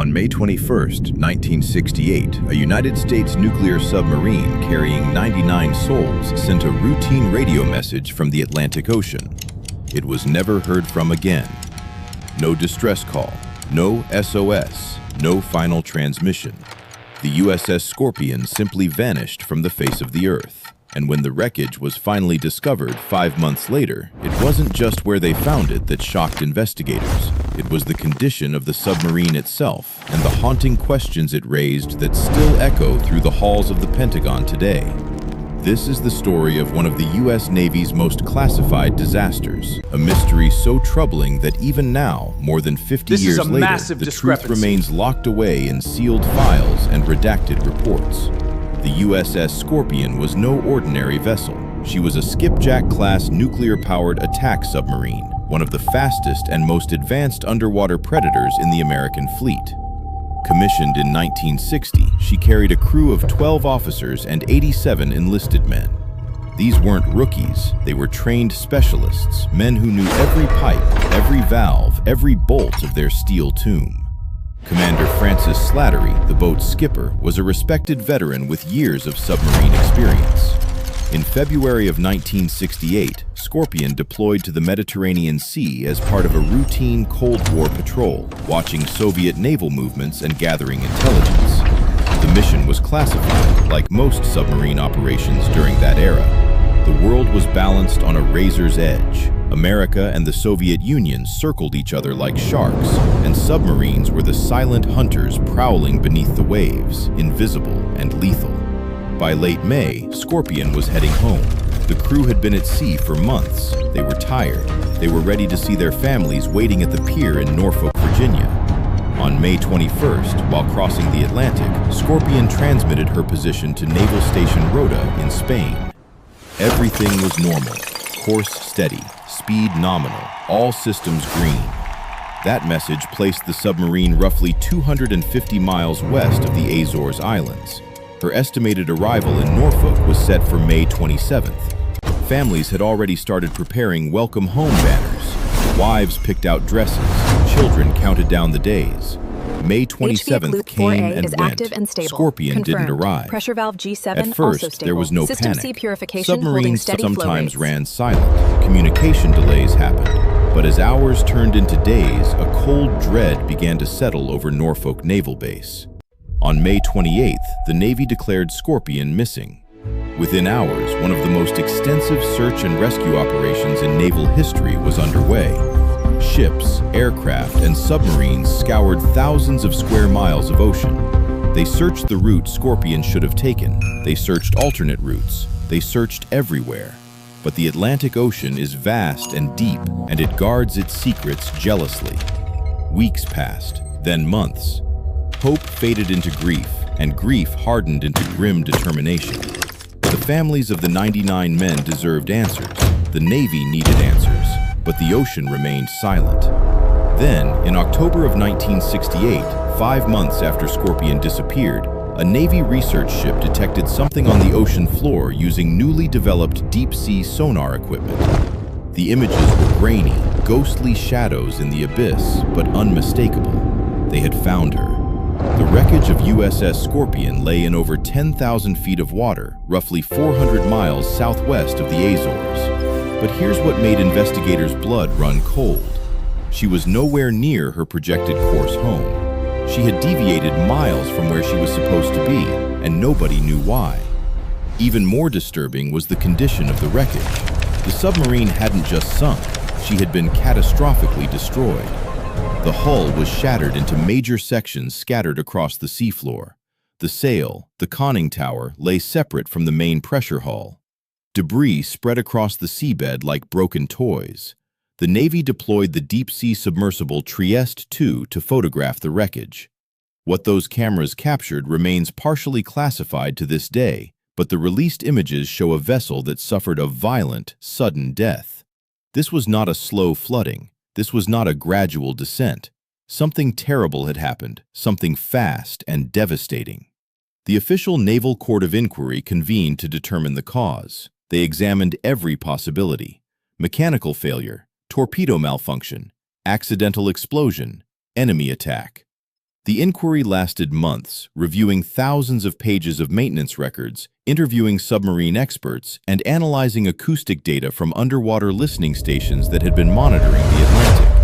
On May 21, 1968, a United States nuclear submarine carrying 99 souls sent a routine radio message from the Atlantic Ocean. It was never heard from again. No distress call, no SOS, no final transmission. The USS Scorpion simply vanished from the face of the Earth. And when the wreckage was finally discovered 5 months later, it wasn't just where they found it that shocked investigators. It was the condition of the submarine itself and the haunting questions it raised that still echo through the halls of the Pentagon today. This is the story of one of the U.S. Navy's most classified disasters, a mystery so troubling that even now, more than 50 years later, the truth remains locked away in sealed files and redacted reports. The USS Scorpion was no ordinary vessel. She was a skipjack-class nuclear-powered attack submarine, one of the fastest and most advanced underwater predators in the American fleet. Commissioned in 1960, she carried a crew of 12 officers and 87 enlisted men. These weren't rookies, they were trained specialists, men who knew every pipe, every valve, every bolt of their steel tomb. Commander Francis Slattery, the boat's skipper, was a respected veteran with years of submarine experience. In February of 1968, Scorpion deployed to the Mediterranean Sea as part of a routine Cold War patrol, watching Soviet naval movements and gathering intelligence. The mission was classified, like most submarine operations during that era. The world was balanced on a razor's edge. America and the Soviet Union circled each other like sharks, and submarines were the silent hunters prowling beneath the waves, invisible and lethal. By late May, Scorpion was heading home. The crew had been at sea for months. They were tired. They were ready to see their families waiting at the pier in Norfolk, Virginia. On May 21st, while crossing the Atlantic, Scorpion transmitted her position to Naval Station Rota in Spain. Everything was normal. Course steady, speed nominal, all systems green. That message placed the submarine roughly 250 miles west of the Azores Islands. Her estimated arrival in Norfolk was set for May 27th. Families had already started preparing welcome home banners. Wives picked out dresses. Children counted down the days. May 27th came and went. Scorpion didn't arrive. Pressure valve G7 At first, also stable. there was no System panic. C purification holding Submarines steady flow sometimes rates. ran silent. Communication delays happened. But as hours turned into days, a cold dread began to settle over Norfolk Naval Base. On May 28th, the Navy declared Scorpion missing. Within hours, one of the most extensive search and rescue operations in naval history was underway. Ships, aircraft, and submarines scoured thousands of square miles of ocean. They searched the route Scorpion should have taken. They searched alternate routes. They searched everywhere. But the Atlantic Ocean is vast and deep, and it guards its secrets jealously. Weeks passed, then months. Hope faded into grief, and grief hardened into grim determination. The families of the 99 men deserved answers. The Navy needed answers. But the ocean remained silent. Then, in October of 1968, 5 months after Scorpion disappeared, a Navy research ship detected something on the ocean floor using newly developed deep-sea sonar equipment. The images were grainy, ghostly shadows in the abyss, but unmistakable. They had found her. The wreckage of USS Scorpion lay in over 10,000 feet of water, roughly 400 miles southwest of the Azores. But here's what made investigators' blood run cold. She was nowhere near her projected course home. She had deviated miles from where she was supposed to be, and nobody knew why. Even more disturbing was the condition of the wreckage. The submarine hadn't just sunk, she had been catastrophically destroyed. The hull was shattered into major sections scattered across the seafloor. The sail, the conning tower, lay separate from the main pressure hull. Debris spread across the seabed like broken toys. The Navy deployed the deep-sea submersible Trieste II to photograph the wreckage. What those cameras captured remains partially classified to this day, but the released images show a vessel that suffered a violent, sudden death. This was not a slow flooding. This was not a gradual descent. Something terrible had happened, something fast and devastating. The official Naval Court of Inquiry convened to determine the cause. They examined every possibility: mechanical failure, torpedo malfunction, accidental explosion, enemy attack. The inquiry lasted months, reviewing thousands of pages of maintenance records, interviewing submarine experts, and analyzing acoustic data from underwater listening stations that had been monitoring the Atlantic.